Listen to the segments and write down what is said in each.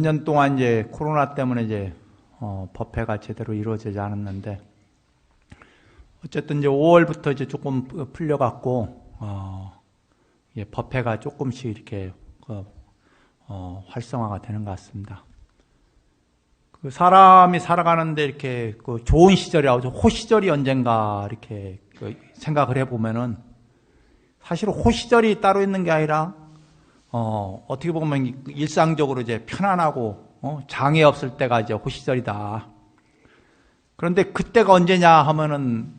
몇 년 동안 이제 코로나 때문에 이제 법회가 제대로 이루어지지 않았는데, 어쨌든 이제 5월부터 이제 조금 풀려갖고 법회가 조금씩 이렇게 활성화가 되는 것 같습니다. 그 사람이 살아가는데 이렇게 그 좋은 시절이라고, 호시절이 언젠가 이렇게 생각을 해보면은, 사실 호시절이 따로 있는 게 아니라 어떻게 보면 일상적으로 이제 편안하고 장애 없을 때가 이제 호시절이다. 그런데 그때가 언제냐 하면은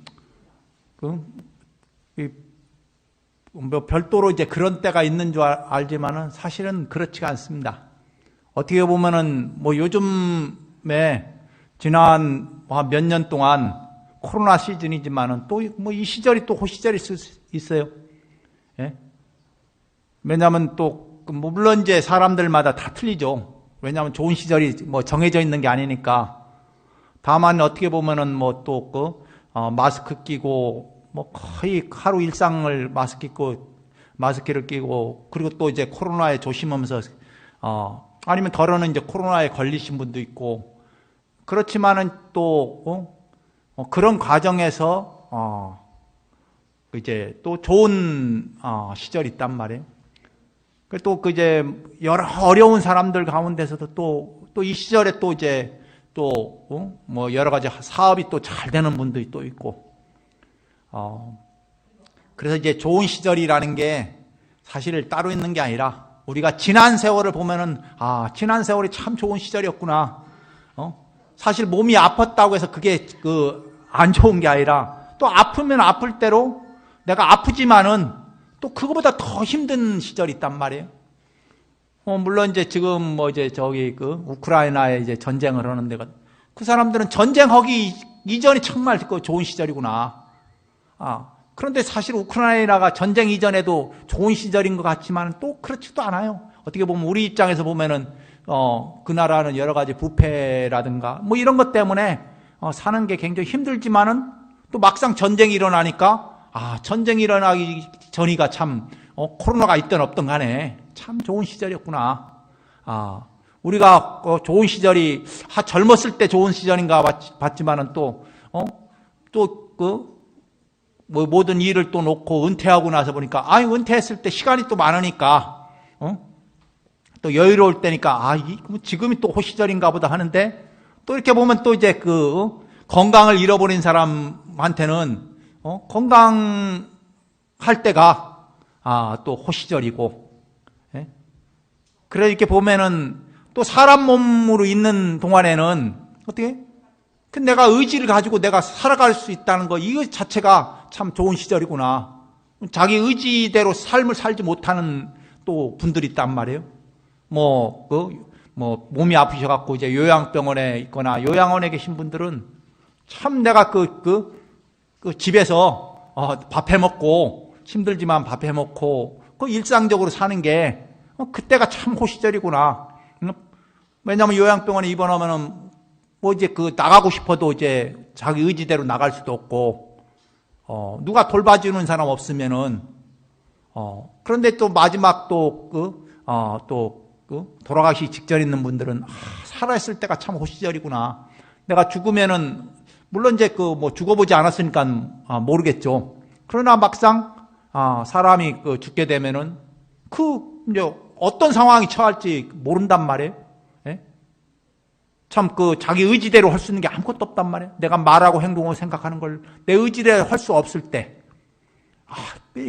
뭐 별도로 이제 그런 때가 있는 줄 알지만은 사실은 그렇지가 않습니다. 어떻게 보면은 뭐 요즘에 지난 몇 년 동안 코로나 시즌이지만은 또 뭐 이 시절이 또 호시절일 수 있어요. 예? 왜냐하면 또 물론 이제 사람들마다 다 틀리죠. 왜냐하면 좋은 시절이 뭐 정해져 있는 게 아니니까. 다만 어떻게 보면은 뭐 또 마스크 끼고 뭐 거의 하루 일상을 마스크를 끼고, 그리고 또 이제 코로나에 조심하면서 아니면 덜어는 이제 코로나에 걸리신 분도 있고, 그렇지만은 또 그런 과정에서 이제 또 좋은 시절이 있단 말이에요. 또 이제 여러 어려운 사람들 가운데서도 또 이 시절에 또 이제 또 뭐 여러 가지 사업이 또 잘 되는 분들이 또 있고, 그래서 이제 좋은 시절이라는 게 사실 따로 있는 게 아니라, 우리가 지난 세월을 보면은 지난 세월이 참 좋은 시절이었구나. 사실 몸이 아팠다고 해서 그게 안 좋은 게 아니라, 또 아프면 아플 대로 내가 아프지만은 또 그거보다 더 힘든 시절이 있단 말이에요. 물론 이제 지금 뭐 이제 우크라이나에 이제 전쟁을 하는 데가, 그 사람들은 전쟁하기 이전이 정말 좋은 시절이구나. 그런데 사실 우크라이나가 전쟁 이전에도 좋은 시절인 것 같지만 또 그렇지도 않아요. 어떻게 보면 우리 입장에서 보면은 그 나라는 여러 가지 부패라든가 뭐 이런 것 때문에 사는 게 굉장히 힘들지만은, 또 막상 전쟁이 일어나니까 전쟁이 일어나기 전이가 참 코로나가 있든 없든 간에 참 좋은 시절이었구나. 우리가 좋은 시절이 젊었을 때 좋은 시절인가 봤지만은 또 뭐 모든 일을 또 놓고 은퇴하고 나서 보니까 은퇴했을 때 시간이 또 많으니까 또 여유로울 때니까 지금이 또 호시절인가 보다 하는데, 또 이렇게 보면 또 이제 건강을 잃어버린 사람한테는 건강할 때가 또 호시절이고, 예? 그래 이렇게 보면은 또 사람 몸으로 있는 동안에는 어떻게? 내가 의지를 가지고 내가 살아갈 수 있다는 거, 이거 자체가 참 좋은 시절이구나. 자기 의지대로 삶을 살지 못하는 또 분들이 있단 말이에요. 뭐 몸이 아프셔갖고 이제 요양병원에 있거나 요양원에 계신 분들은 참 내가 집에서 밥 해먹고, 힘들지만 밥 해먹고 일상적으로 사는 게 그때가 참 호시절이구나. 왜냐하면 요양병원에 입원하면은 뭐 이제 나가고 싶어도 이제 자기 의지대로 나갈 수도 없고, 누가 돌봐주는 사람 없으면은, 그런데 또 마지막 돌아가시 직전에 있는 분들은 살아있을 때가 참 호시절이구나. 내가 죽으면은, 물론 이제 죽어보지 않았으니까 모르겠죠. 그러나 막상 사람이 죽게 되면은 이제 어떤 상황이 처할지 모른단 말이에요. 예? 참 자기 의지대로 할 수 있는 게 아무것도 없단 말이에요. 내가 말하고 행동하고 생각하는 걸 내 의지대로 할 수 없을 때,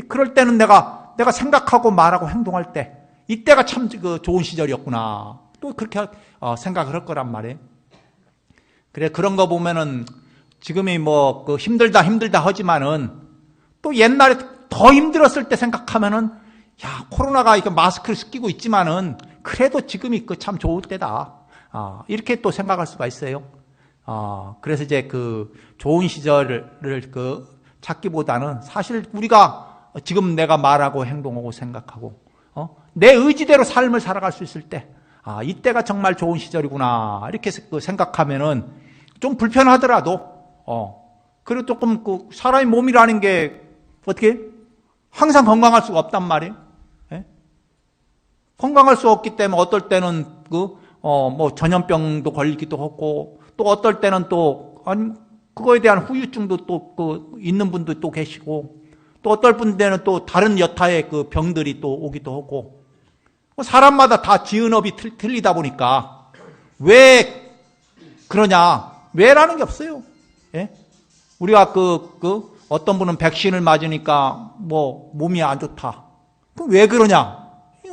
그럴 때는 내가 생각하고 말하고 행동할 때, 이때가 참 좋은 시절이었구나. 또 그렇게 생각을 할 거란 말이에요. 그래, 그런 거 보면은 지금이 뭐 힘들다 하지만은, 또 옛날에 더 힘들었을 때 생각하면은, 코로나가 이거 마스크를 끼고 있지만은 그래도 지금이 참 좋을 때다. 이렇게 또 생각할 수가 있어요. 그래서 이제 좋은 시절을 찾기보다는 사실 우리가 지금 내가 말하고 행동하고 생각하고 내 의지대로 삶을 살아갈 수 있을 때, 이때가 정말 좋은 시절이구나. 이렇게 생각하면은 좀 불편하더라도, 그리고 조금 사람의 몸이라는 게 어떻게 항상 건강할 수가 없단 말이에요. 예? 건강할 수 없기 때문에 어떨 때는 뭐 전염병도 걸리기도 하고, 또 어떨 때는 또, 아니, 그거에 대한 후유증도 또 있는 분도 또 계시고, 또 어떨 분들은 또 다른 여타의 그 병들이 또 오기도 하고, 사람마다 다 지은업이 틀리다 보니까, 왜 그러냐? 왜라는 게 없어요. 예? 우리가 어떤 분은 백신을 맞으니까 뭐 몸이 안 좋다. 그럼 왜 그러냐?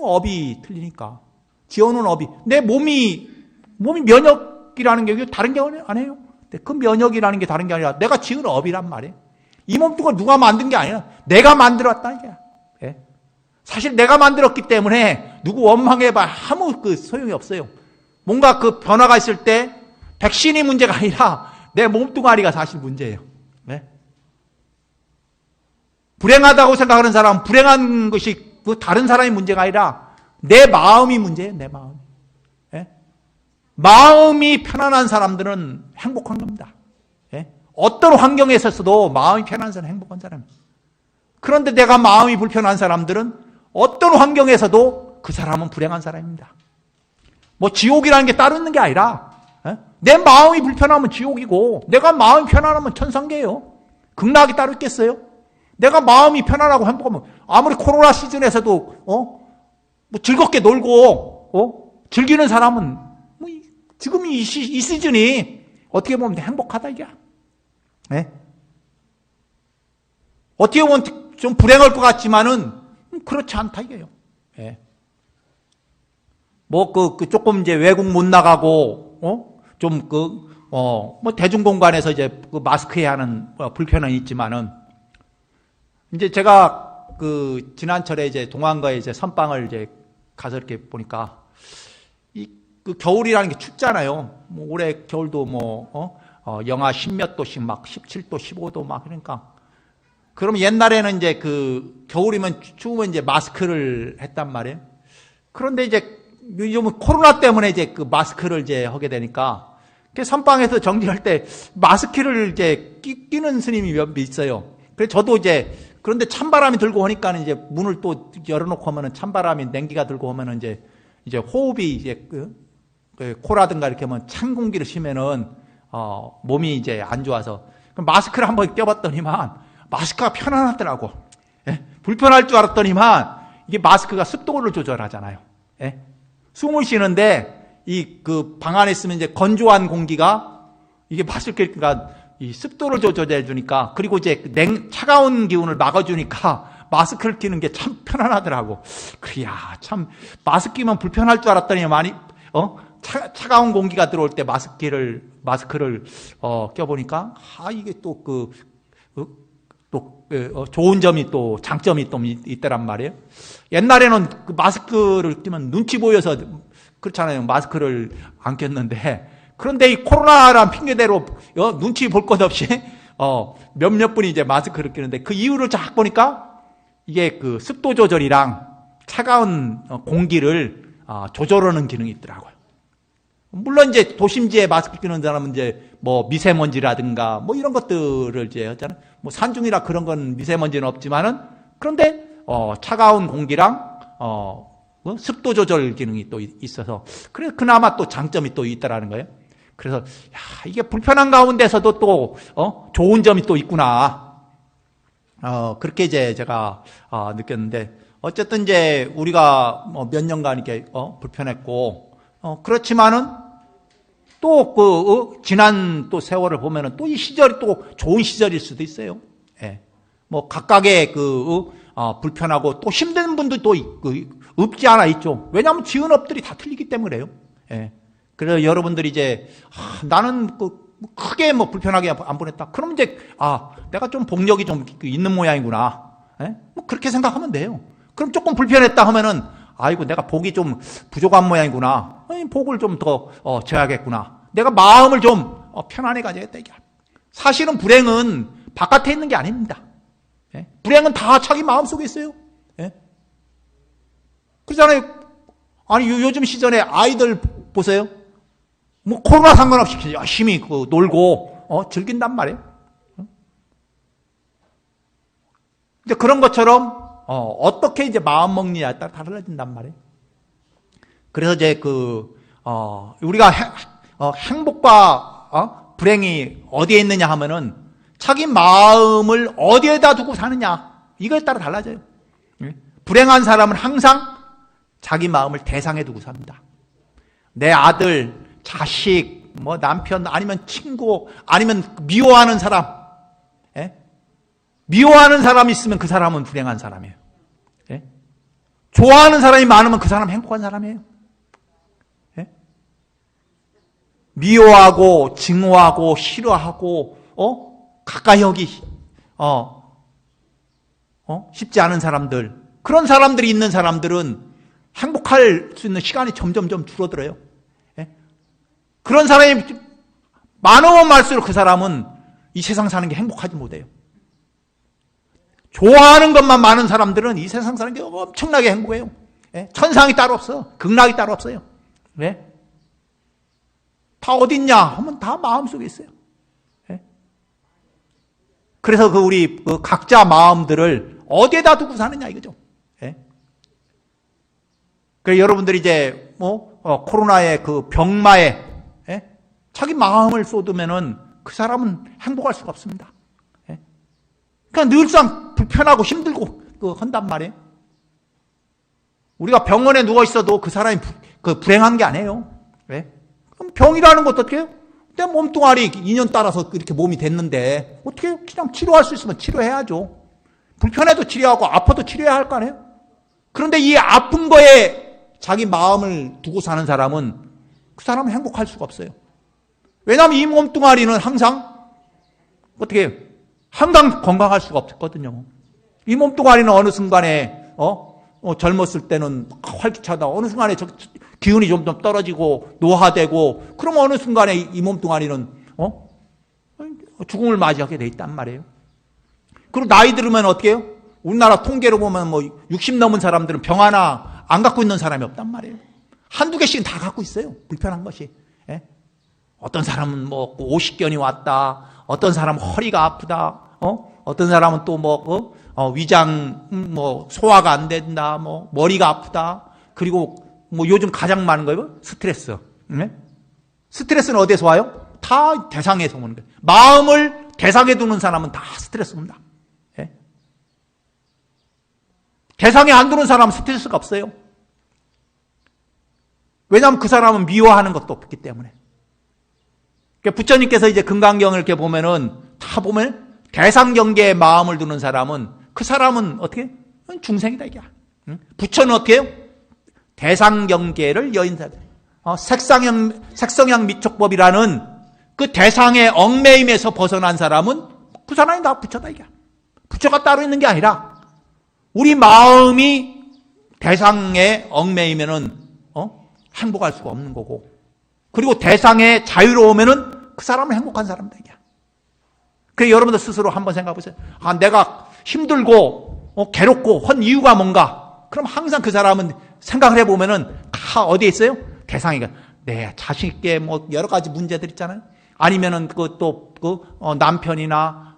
업이 틀리니까. 지어놓은 업이. 내 몸이 면역이라는 게 다른 게 아니에요. 그 면역이라는 게 다른 게 아니라 내가 지은 업이란 말이에요. 이 몸뚱을 누가 만든 게 아니라 내가 만들었다는 게. 예? 사실 내가 만들었기 때문에 누구 원망해봐 아무 소용이 없어요. 뭔가 그 변화가 있을 때 백신이 문제가 아니라 내 몸뚱아리가 사실 문제예요. 네? 불행하다고 생각하는 사람은 불행한 것이 다른 사람이 문제가 아니라 내 마음이 문제예요. 내 마음. 예? 마음이 편안한 사람들은 행복한 겁니다. 예? 어떤 환경에 있어서도 마음이 편안한 사람은 행복한 사람이에요. 그런데 내가 마음이 불편한 사람들은 어떤 환경에서도 그 사람은 불행한 사람입니다. 뭐 지옥이라는 게 따로 있는 게 아니라 내 마음이 불편하면 지옥이고 내가 마음이 편안하면 천상계예요. 극락이 따로 있겠어요? 내가 마음이 편안하고 행복하면 아무리 코로나 시즌에서도 뭐 즐겁게 놀고 즐기는 사람은 뭐 지금 이 시즌이 어떻게 보면 행복하다 이게. 네? 어떻게 보면 좀 불행할 것 같지만은 그렇지 않다 이게요. 네. 뭐 조금 이제 외국 못 나가고 좀 뭐 대중공간에서 이제 마스크 해야 하는 불편함이 있지만은 이제 제가 지난철에 이제 동안가에 이제 선방을 이제 가서 이렇게 보니까 겨울이라는 게 춥잖아요. 뭐 올해 겨울도 영하 10몇 도씩 막 17도, 15도 막 그러니까. 그러면 옛날에는 이제 겨울이면 추우면 이제 마스크를 했단 말이에요. 그런데 이제 요즘은 코로나 때문에 이제 마스크를 이제 하게 되니까 선방에서 정리할 때 마스크를 이제 끼는 스님이 몇 있어요. 그래서 저도 이제 그런데 찬바람이 들고 오니까 이제 문을 또 열어놓고 하면은 찬바람이 냉기가 들고 오면은 이제 호흡이 이제 코라든가 이렇게 하면 찬 공기를 쉬면은 몸이 이제 안 좋아서 마스크를 한번 껴봤더니만 마스크가 편안하더라고. 예? 불편할 줄 알았더니만 이게 마스크가 습도를 조절하잖아요. 예? 숨을 쉬는데 방 안에 있으면 이제 건조한 공기가 이게 마스크가 이 습도를 조절해 주니까 그리고 이제 차가운 기운을 막아주니까 마스크를 끼는 게 참 편안하더라고. 그래야 참 마스크 끼면 불편할 줄 알았더니 많이 차가운 공기가 들어올 때 마스크를 껴보니까 이게 또 좋은 점이 또 장점이 또 있더란 말이에요. 옛날에는 마스크를 끼면 눈치 보여서 그렇잖아요. 마스크를 안 꼈는데 그런데 이 코로나란 핑계대로 눈치 볼 것 없이 몇몇 분이 이제 마스크를 끼는데 그 이유를 쫙 보니까 이게 습도 조절이랑 차가운 공기를 조절하는 기능이 있더라고요. 물론 이제 도심지에 마스크 끼는 사람은 이제 뭐 미세먼지라든가 뭐 이런 것들을 이제 하잖아요. 뭐 산중이라 그런 건 미세먼지는 없지만은 그런데 차가운 공기랑 습도 조절 기능이 또 있어서 그래서 그나마 또 장점이 또 있다라는 거예요. 그래서 이게 불편한 가운데서도 또 좋은 점이 또 있구나. 그렇게 이제 제가 느꼈는데 어쨌든 이제 우리가 몇 년간 이렇게 불편했고 그렇지만은 또 지난 또 세월을 보면은 또 이 시절이 또 좋은 시절일 수도 있어요. 예. 뭐 각각의 불편하고 또 힘든 분도 또 없지 않아 있죠. 왜냐하면 지은 업들이 다 틀리기 때문에요. 예. 그래서 여러분들이 이제 나는 크게 뭐 불편하게 안 보냈다. 그럼 이제 내가 좀 복력이 좀 있는 모양이구나. 예? 뭐 그렇게 생각하면 돼요. 그럼 조금 불편했다 하면은 아이고 내가 복이 좀 부족한 모양이구나. 복을 좀 더 줘야겠구나. 내가 마음을 좀 편안히 가져야겠다. 이게. 사실은 불행은 바깥에 있는 게 아닙니다. 예? 불행은 다 자기 마음속에 있어요. 예? 그렇잖아요. 아니 요즘 시절에 아이들 보세요. 뭐 코로나 상관없이 열심히 놀고 즐긴단 말이에요. 근데 그런 것처럼 어떻게 이제 마음 먹느냐에 따라 달라진단 말이에요. 그래서 이제 우리가 행복과 불행이 어디에 있느냐 하면은 자기 마음을 어디에다 두고 사느냐 이거에 따라 달라져요. 불행한 사람은 항상 자기 마음을 대상에 두고 삽니다. 내 아들, 자식, 뭐 남편, 아니면 친구, 아니면 미워하는 사람, 미워하는 사람이 있으면 그 사람은 불행한 사람이에요. 좋아하는 사람이 많으면 그 사람은 행복한 사람이에요. 미워하고 증오하고 싫어하고 가까이 하기 쉽지 않은 사람들, 그런 사람들이 있는 사람들은 행복할 수 있는 시간이 점점점 줄어들어요. 그런 사람이 많으면 많을수록 그 사람은 이 세상 사는 게 행복하지 못해요. 좋아하는 것만 많은 사람들은 이 세상 사는 게 엄청나게 행복해요. 천상이 따로 없어. 극락이 따로 없어요. 왜? 다 어딨냐 하면 다 마음속에 있어요. 그래서 우리 각자 마음들을 어디에다 두고 사느냐 이거죠. 그래서 여러분들이 이제 코로나의 그 병마에 자기 마음을 쏟으면은 그 사람은 행복할 수가 없습니다. 그러니까 늘상 불편하고 힘들고 한단 말이에요. 우리가 병원에 누워 있어도 그 사람이 불행한 게 아니에요. 왜? 그럼 병이라는 것도 어떻게 해요? 내 몸뚱아리 인연 따라서 이렇게 몸이 됐는데 어떻게 해요? 그냥 치료할 수 있으면 치료해야죠. 불편해도 치료하고 아파도 치료해야 할 거 아니에요? 그런데 이 아픈 거에 자기 마음을 두고 사는 사람은 그 사람은 행복할 수가 없어요. 왜냐하면 이 몸뚱아리는 항상 어떻게 해요? 항상 건강할 수가 없거든요. 이 몸뚱아리는 어느 순간에 젊었을 때는 활기차다. 어느 순간에 기운이 좀 떨어지고 노화되고 그러면 어느 순간에 이 몸뚱아리는 죽음을 맞이하게 돼 있단 말이에요. 그리고 나이 들으면 어떻게 해요? 우리나라 통계로 보면 60 넘은 사람들은 병 하나 안 갖고 있는 사람이 없단 말이에요. 한두 개씩은 다 갖고 있어요. 불편한 것이. 어떤 사람은 50견이 왔다. 어떤 사람은 허리가 아프다. 어떤 사람은 또 위장 소화가 안 된다. 머리가 아프다. 그리고 요즘 가장 많은 거예요. 스트레스. 스트레스는 어디에서 와요? 다 대상에서 오는 거예요. 마음을 대상에 두는 사람은 다 스트레스 옵니다. 대상에 안 두는 사람은 스트레스가 없어요. 왜냐하면 그 사람은 미워하는 것도 없기 때문에. 부처님께서 이제 금강경을 이렇게 보면은 다 보면 대상 경계에 마음을 두는 사람은 그 사람은 어떻게? 중생이다 이게. 부처는 어떻게 해요? 대상 경계를 여인사. 색성향 미촉법이라는 그 대상의 얽매임에서 벗어난 사람은 그 사람이 다 부처다 이게. 부처가 따로 있는 게 아니라 우리 마음이 대상에 얽매이면은 행복할 수가 없는 거고. 그리고 대상에 자유로우면은 그 사람은 행복한 사람이다 이게. 그래서 여러분들 스스로 한번 생각해 보세요. 내가 힘들고 괴롭고 한 이유가 뭔가? 그럼 항상 그 사람은 생각을 해보면은 다 어디에 있어요? 대상이가 내 자식의 여러 가지 문제들 있잖아요. 아니면은 남편이나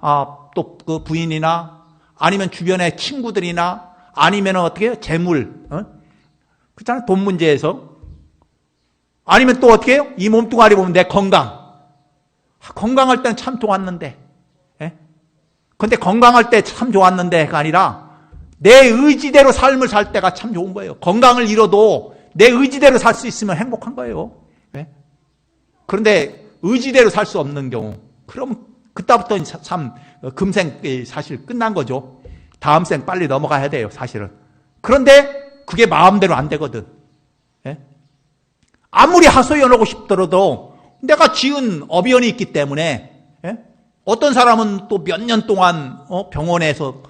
또 그 부인이나 아니면 주변의 친구들이나 아니면은 어떻게 해요? 재물, 그렇잖아요. 돈 문제에서. 아니면 또 어떻게 해요? 이 몸뚱아리 보면 내 건강. 건강할 때는 참 좋았는데. 근데 건강할 때 참 좋았는데가 아니라 내 의지대로 삶을 살 때가 참 좋은 거예요. 건강을 잃어도 내 의지대로 살 수 있으면 행복한 거예요. 그런데 의지대로 살 수 없는 경우, 그럼 그때부터는 참 금생 사실 끝난 거죠. 다음 생 빨리 넘어가야 돼요, 사실은. 그런데 그게 마음대로 안 되거든. 아무리 하소연하고 싶더라도 내가 지은 업연이 있기 때문에 어떤 사람은 또 몇 년 동안 병원에서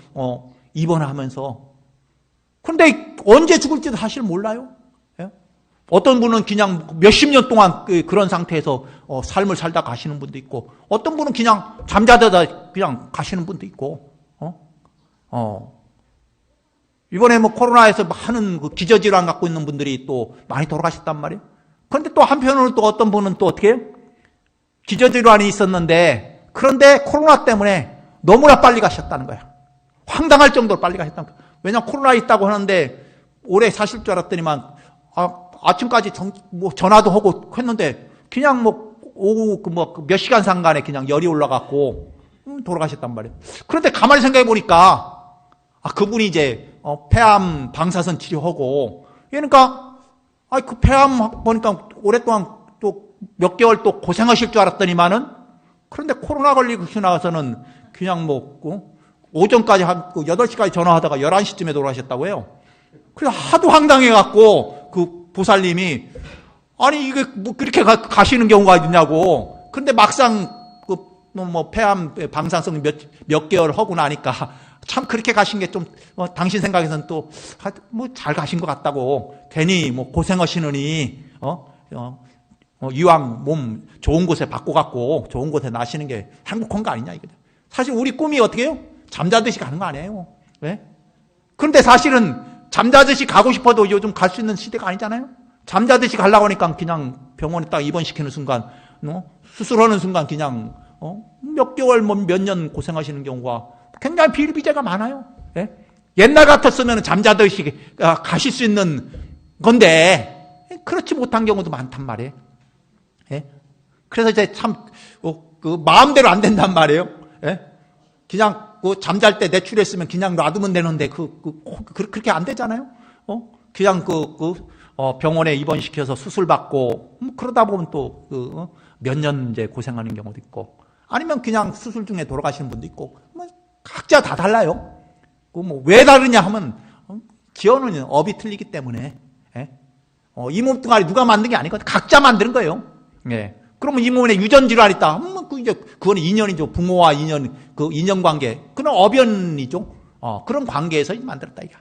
입원하면서, 그런데 언제 죽을지도 사실 몰라요. 어떤 분은 그냥 몇십 년 동안 그런 상태에서 삶을 살다 가시는 분도 있고, 어떤 분은 그냥 잠자다가 그냥 가시는 분도 있고, 이번에 코로나에서 많은 기저질환 갖고 있는 분들이 또 많이 돌아가셨단 말이에요. 그런데 또 한편으로 또 어떤 분은 또 어떻게 해요? 기저질환이 있었는데, 그런데 코로나 때문에 너무나 빨리 가셨다는 거야. 황당할 정도로 빨리 가셨다는 거야. 왜냐면 코로나 있다고 하는데 오래 사실 줄 알았더니만 아침까지 전화도 하고 했는데, 그냥 오후 몇 시간 상간에 그냥 열이 올라갔고, 돌아가셨단 말이에요. 그런데 가만히 생각해 보니까, 그분이 이제, 폐암 방사선 치료하고, 그러니까, 그 폐암 보니까 오랫동안 또 몇 개월 또 고생하실 줄 알았더니만은, 그런데 코로나 걸리고 나서는 그냥 오전까지 8시까지 전화하다가 11시쯤에 돌아가셨다고 해요. 그래서 하도 황당해갖고, 그 보살님이, 아니, 이게 그렇게 가시는 경우가 있냐고. 근데 막상, 폐암 방사성 몇 개월 하고 나니까, 참 그렇게 가신 게 좀, 당신 생각에서는 또, 잘 가신 것 같다고. 괜히 고생하시느니, 이왕 몸 좋은 곳에 바꿔갖고, 좋은 곳에 나시는 게 행복한 거 아니냐, 이거죠. 사실 우리 꿈이 어떻게 해요? 잠자듯이 가는 거 아니에요. 왜? 그런데 사실은 잠자듯이 가고 싶어도 요즘 갈 수 있는 시대가 아니잖아요? 잠자듯이 가려고 하니까 그냥 병원에 딱 입원시키는 순간, 수술하는 순간 그냥, 몇 개월, 몇 년 고생하시는 경우가 굉장히 비일비재가 많아요. 예? 옛날 같았으면 잠자듯이 가실 수 있는 건데, 그렇지 못한 경우도 많단 말이에요. 예? 그래서 이제 참, 마음대로 안 된단 말이에요. 예? 그냥, 잠잘 때 내출했으면 그냥 놔두면 되는데, 그렇게 안 되잖아요? 그냥 병원에 입원시켜서 수술받고, 그러다 보면 또, 몇 년 이제 고생하는 경우도 있고, 아니면 그냥 수술 중에 돌아가시는 분도 있고, 각자 다 달라요. 왜 다르냐 하면, 기원은 업이 틀리기 때문에, 예? 이 몸뚱아리 누가 만든 게 아니거든. 각자 만드는 거예요. 예. 그러면 이 몸에 유전질환이 있다. 그거는 인연이죠. 부모와 인연, 인연관계. 그건 어변이죠. 그런 관계에서 만들었다, 이거.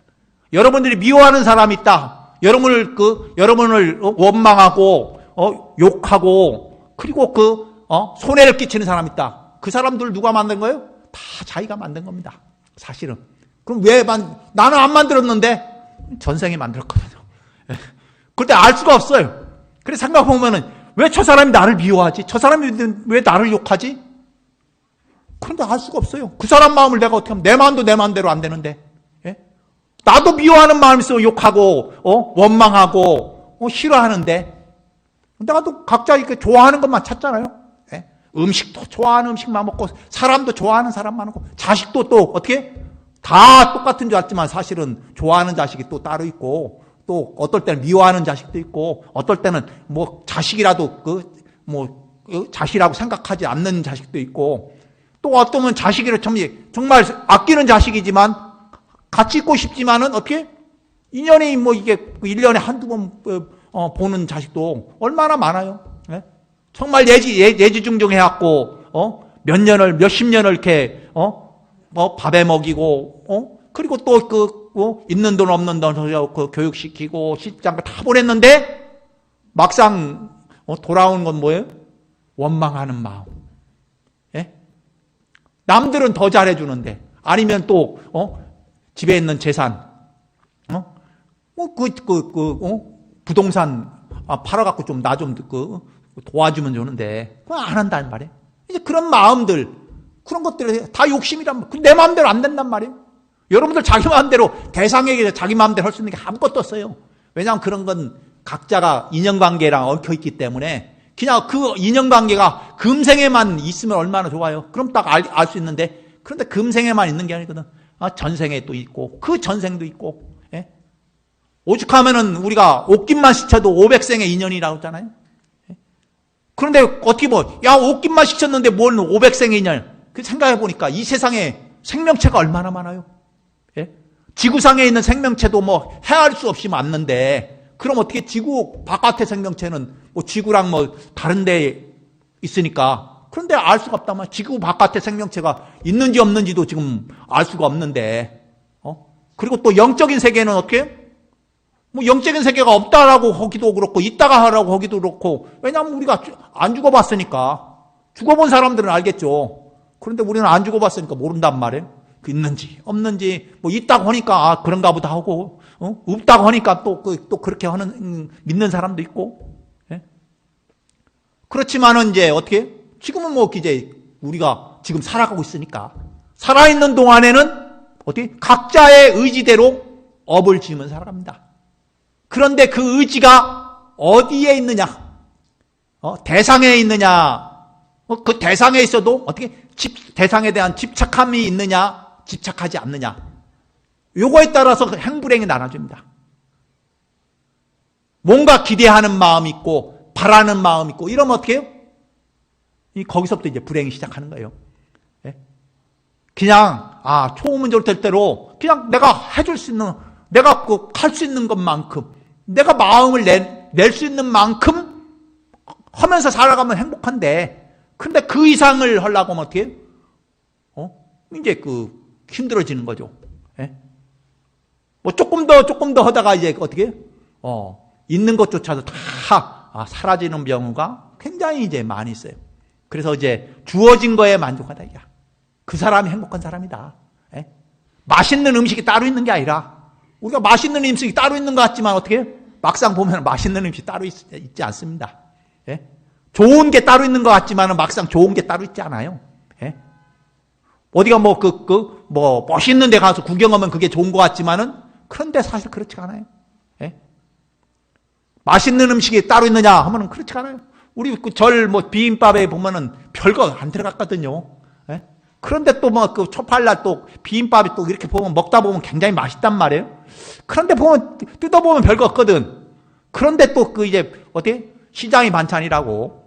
여러분들이 미워하는 사람이 있다. 여러분을 원망하고, 욕하고, 그리고 손해를 끼치는 사람이 있다. 그 사람들 누가 만든 거예요? 다 자기가 만든 겁니다. 사실은. 그럼 나는 안 만들었는데, 전생에 만들었거든요. 그런데 알 수가 없어요. 그래서 생각해보면은, 왜 저 사람이 나를 미워하지? 저 사람이 왜 나를 욕하지? 그런데 알 수가 없어요. 그 사람 마음을 내가 어떻게 하면, 내 마음도 내 마음대로 안 되는데, 예? 나도 미워하는 마음이 있어 욕하고, 원망하고, 싫어하는데, 내가 또 각자 이렇게 좋아하는 것만 찾잖아요. 예? 음식도 좋아하는 음식만 먹고, 사람도 좋아하는 사람만 먹고, 자식도 또 어떻게? 다 똑같은 줄 알지만 사실은 좋아하는 자식이 또 따로 있고, 또 어떨 때는 미워하는 자식도 있고, 어떨 때는 자식이라도 자식이라고 생각하지 않는 자식도 있고, 또 어떠면 자식이를 정말 아끼는 자식이지만 같이 있고 싶지만은 어떻게? 인연이 이게 1년에 한두 번 보는 자식도 얼마나 많아요. 네? 정말 예지중종해갖고 몇 년을 몇십 년을 이렇게 밥에 먹이고 그리고 또 있는 돈 없는 돈 교육시키고 시장 다 보냈는데 막상 돌아오는 건 뭐예요? 원망하는 마음. 예? 남들은 더 잘해주는데 아니면 또 집에 있는 재산 부동산 팔아갖고 좀 나 좀 도와주면 좋은데 그거 안 한다는 말이에요. 이제 그런 마음들 그런 것들이 다 욕심이란 말이에요. 내 마음대로 안 된단 말이에요. 여러분들 자기 마음대로 대상에게 자기 마음대로 할 수 있는 게 아무것도 없어요. 왜냐하면 그런 건 각자가 인연관계랑 얽혀있기 때문에 그냥 그 인연관계가 금생에만 있으면 얼마나 좋아요. 그럼 딱 알 수 있는데 그런데 금생에만 있는 게 아니거든. 전생에 또 있고 그 전생도 있고 예? 오죽하면은 우리가 옷깃만 시쳐도 500생의 인연이라고 했잖아요. 예? 그런데 어떻게 옷깃만 시쳤는데 뭔 500생의 인연. 그 생각해보니까 이 세상에 생명체가 얼마나 많아요. 예? 지구상에 있는 생명체도 헤아릴 수 없이 많는데 그럼 어떻게 지구 바깥의 생명체는 지구랑 다른 데 있으니까 그런데 알 수가 없다면 지구 바깥의 생명체가 있는지 없는지도 지금 알 수가 없는데 그리고 또 영적인 세계는 어떻게 영적인 세계가 없다라고 하기도 그렇고 있다가 하라고 하기도 그렇고 왜냐하면 우리가 안 죽어봤으니까 죽어본 사람들은 알겠죠. 그런데 우리는 안 죽어봤으니까 모른단 말이에요. 있는지 없는지 있다고 하니까 그런가 보다 하고 없다고 하니까 또 그렇게 하는 믿는 사람도 있고 예? 그렇지만은 이제 어떻게 지금은 이제 우리가 지금 살아가고 있으니까 살아있는 동안에는 어떻게 각자의 의지대로 업을 지으면 살아갑니다. 그런데 그 의지가 어디에 있느냐? 대상에 있느냐? 그 대상에 있어도 어떻게 대상에 대한 집착함이 있느냐? 집착하지 않느냐? 요거에 따라서 행불행이 나눠집니다. 뭔가 기대하는 마음이 있고 바라는 마음이 있고 이러면 어떻게 해요? 거기서부터 이제 불행이 시작하는 거예요. 그냥 초음운적으로 될 대로 그냥 내가 해줄 수 있는, 내가 할 수 있는 것만큼, 내가 마음을 낼 수 있는 만큼 하면서 살아가면 행복한데, 근데 그 이상을 하려고 하면 어떻게 해요? 이제 힘들어지는 거죠. 뭐 조금 더 하다가 이제 어떻게 해요? 있는 것조차도 다 사라지는 경우가 굉장히 이제 많이 있어요. 그래서 이제 주어진 거에 만족하다 이야. 그 사람이 행복한 사람이다. 맛있는 음식이 따로 있는 게 아니라, 우리가 맛있는 음식이 따로 있는 것 같지만 어떻게 해요? 막상 보면 맛있는 음식이 따로 있지 않습니다. 좋은 게 따로 있는 것 같지만 막상 좋은 게 따로 있지 않아요. 어디가 멋있는 데 가서 구경하면 그게 좋은 것 같지만은, 그런데 사실 그렇지가 않아요. 맛있는 음식이 따로 있느냐 하면은 그렇지가 않아요. 우리 비빔밥에 보면은 별거 안 들어갔거든요. 그런데 또 초팔날 또 비빔밥이 또 이렇게 보면 먹다 보면 굉장히 맛있단 말이에요. 그런데 뜯어보면 별거 없거든. 그런데 또 이제 어떻게 시장이 반찬이라고,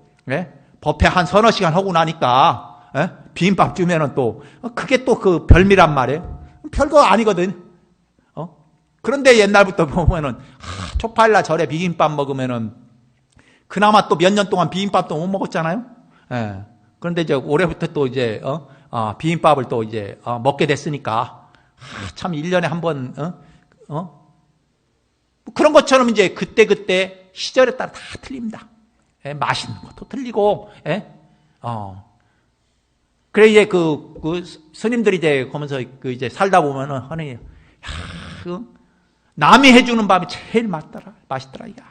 법회 한 서너 시간 하고 나니까, 비빔밥 주면은 또 그게 또 별미란 말이에요. 별거 아니거든. 그런데 옛날부터 보면은 초팔날 절에 비빔밥 먹으면은 그나마 또 몇 년 동안 비빔밥도 못 먹었잖아요. 그런데 이제 올해부터 또 이제 비빔밥을 또 이제 먹게 됐으니까 참 1년에 한 번 그런 것처럼 이제 그때 시절에 따라 다 틀립니다. 맛있는 것도 틀리고, 그래 이제 스님들이 이제 보면서 이제 살다 보면은 하니 남이 해주는 밥이 제일 맛있더라 이게.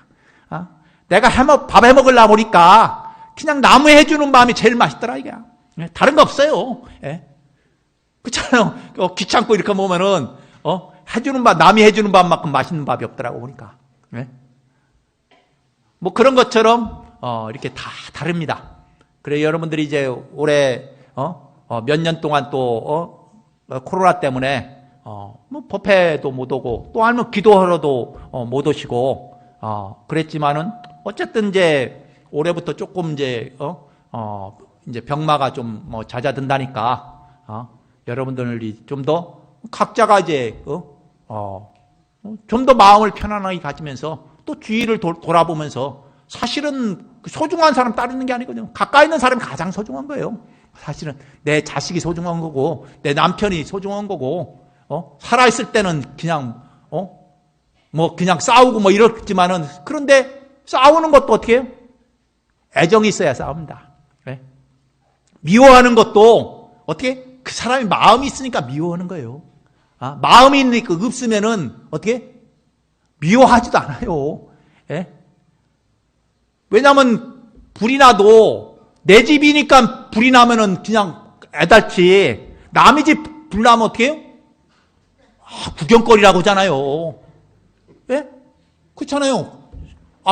내가 밥 해먹으려고 보니까 그냥 남이 해주는 밥이 제일 맛있더라 이게. 다른 거 없어요. 그렇잖아요. 귀찮고 이렇게 보면은 남이 해주는 밥만큼 맛있는 밥이 없더라고 보니까. 뭐 그런 것처럼 이렇게 다 다릅니다. 그래 여러분들이 이제 올해 몇 년 동안 또 코로나 때문에 뭐 법회도 못 오고 또 아니면 기도하러도 못 오시고 그랬지만은 어쨌든 이제 올해부터 조금 이제 이제 병마가 좀 잦아든다니까 여러분들이 좀 더 각자가 이제 좀 더 마음을 편안하게 가지면서 또 주위를 돌아보면서 사실은 소중한 사람 따로 있는 게 아니거든요. 가까이 있는 사람이 가장 소중한 거예요. 사실은 내 자식이 소중한 거고 내 남편이 소중한 거고 살아있을 때는 그냥 뭐 그냥 싸우고 뭐 이렇지만은 그런데 싸우는 것도 어떻게 해요? 애정이 있어야 싸웁니다. 미워하는 것도 어떻게 그 사람이 마음이 있으니까 미워하는 거예요. 마음이 있으니까 없으면은 어떻게 미워하지도 않아요. 왜냐하면 불이 나도 내 집이니까 불이 나면은 그냥 애달지 남의 집 불 나면 어떻게 해요? 구경거리라고 하잖아요. 그렇잖아요.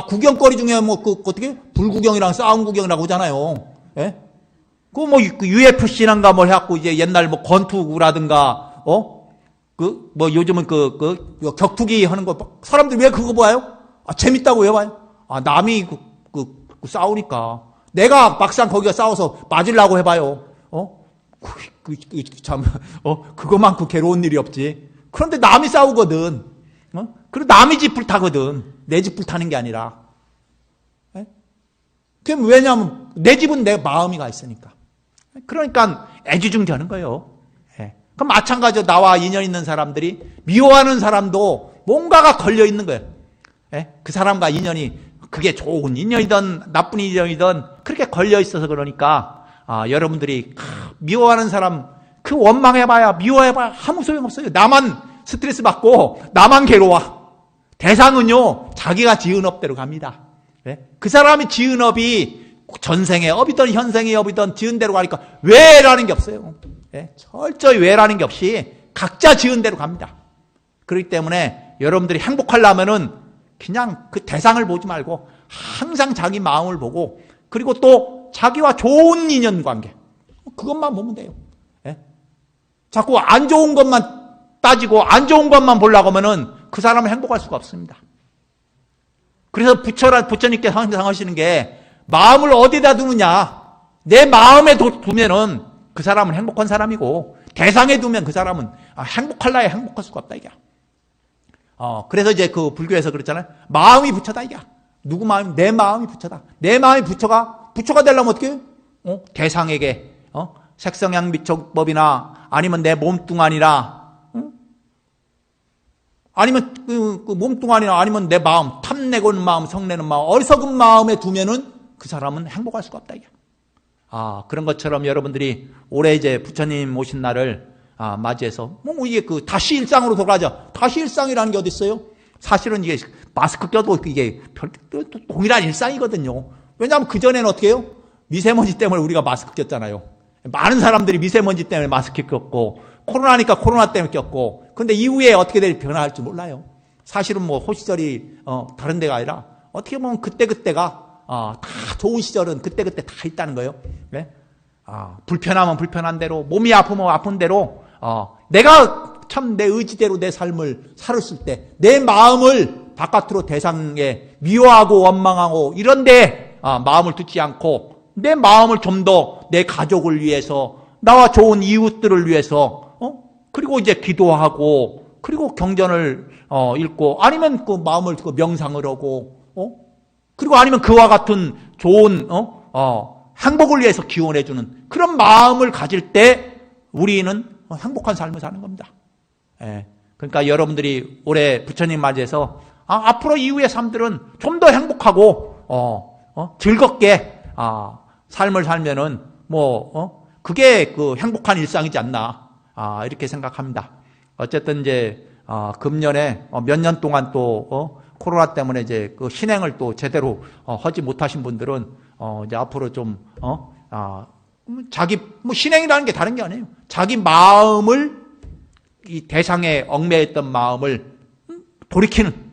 구경거리 중에 어떻게 불구경이랑 싸움 구경이라고 하잖아요. UFC란가 뭘 해갖고 이제 옛날 권투라든가 요즘은 격투기 하는 거 사람들 왜 그거 봐요? 재밌다고 왜 봐요? 남이 싸우니까 내가 막상 거기가 싸워서 맞으려고 해봐요. 그거만큼 괴로운 일이 없지. 그런데 남이 싸우거든. 그리고 남의 집 불타거든. 내 집 불타는 게 아니라. 그럼 왜냐하면 내 집은 내 마음이 가 있으니까. 그러니까 애지중지하는 거예요. 그럼 마찬가지로 나와 인연 있는 사람들이 미워하는 사람도 뭔가가 걸려 있는 거예요. 그 사람과 인연이 그게 좋은 인연이든 나쁜 인연이든 그렇게 걸려 있어서 그러니까 여러분들이 미워하는 사람 그 원망해봐야 미워해봐야 아무 소용없어요. 나만 스트레스 받고 나만 괴로워. 대상은요 자기가 지은 업대로 갑니다. 그 사람이 지은 업이 전생의 업이든 현생의 업이든 지은 대로 가니까 왜라는 게 없어요. 철저히 왜라는 게 없이 각자 지은 대로 갑니다. 그렇기 때문에 여러분들이 행복하려면은 그냥 그 대상을 보지 말고 항상 자기 마음을 보고 그리고 또 자기와 좋은 인연관계 그것만 보면 돼요. 예? 자꾸 안 좋은 것만 따지고 안 좋은 것만 보려고 하면은 그 사람은 행복할 수가 없습니다. 그래서 부처님께서 항상 하시는 게 마음을 어디다 두느냐. 내 마음에 두면은 그 사람은 행복한 사람이고 대상에 두면 그 사람은 행복할 나에 행복할 수가 없다 이게. 그래서 이제 그 불교에서 그랬잖아요. 마음이 부처다 이게. 누구 마음이? 내 마음이 부처다. 내 마음이 부처가 되려면 어떻게 해요? 대상에게 색성양 미촉법이나 아니면 내 몸뚱아니나 아니면 그 몸뚱아니나 아니면 내 마음 탐내고는 마음 성내는 마음 어리석은 마음에 두면은 그 사람은 행복할 수가 없다 이게. 그런 것처럼 여러분들이 올해 이제 부처님 오신 날을 맞이해서 이게 그 다시 일상으로 돌아가자. 다시 일상이라는 게 어디 있어요? 사실은 이게 마스크 껴도 이게 동일한 일상이거든요. 왜냐하면 그 전에는 어떻게 해요? 미세먼지 때문에 우리가 마스크 꼈잖아요. 많은 사람들이 미세먼지 때문에 마스크 꼈고 코로나니까 코로나 때문에 꼈고. 근데 이후에 어떻게 변화할지 몰라요. 사실은 호시절이 다른 데가 아니라 어떻게 보면 그때가 다 좋은 시절은 그때그때 다 있다는 거예요. 네? 불편하면 불편한 대로, 몸이 아프면 아픈 대로, 내가 참 내 의지대로 내 삶을 살았을 때, 내 마음을 바깥으로 대상에 미워하고 원망하고 이런데 마음을 두지 않고, 내 마음을 좀 더 내 가족을 위해서, 나와 좋은 이웃들을 위해서, 그리고 이제 기도하고, 그리고 경전을 읽고, 아니면 그 마음을 명상을 하고, 그리고 아니면 그와 같은 좋은 행복을 위해서 기원해주는 그런 마음을 가질 때 우리는 행복한 삶을 사는 겁니다. 예. 그러니까 여러분들이 올해 부처님 맞이해서 앞으로 이후의 삶들은 좀 더 행복하고 즐겁게 삶을 살면은 그게 그 행복한 일상이지 않나 이렇게 생각합니다. 어쨌든 이제 금년에 몇 년 동안 또 코로나 때문에 이제 그 신행을 또 제대로 하지 못하신 분들은 이제 앞으로 좀 자기 신행이라는 게 다른 게 아니에요. 자기 마음을 이 대상에 얽매였던 마음을 돌이키는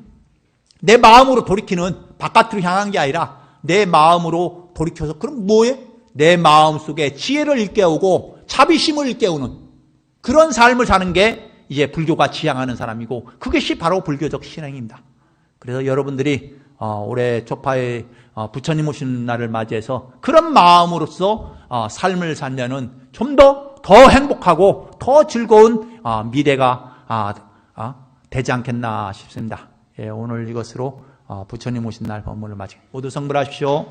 내 마음으로 돌이키는 바깥으로 향한 게 아니라 내 마음으로 돌이켜서 그럼 뭐예요? 내 마음 속에 지혜를 일깨우고 자비심을 일깨우는 그런 삶을 사는 게 이제 불교가 지향하는 사람이고 그것이 바로 불교적 신행입니다. 그래서 여러분들이 올해 초파에 부처님 오신 날을 맞이해서 그런 마음으로서 삶을 살면은 좀 더 행복하고 더 즐거운 미래가 되지 않겠나 싶습니다. 예, 오늘 이것으로 부처님 오신 날 법문을 마치고 모두 성불하십시오.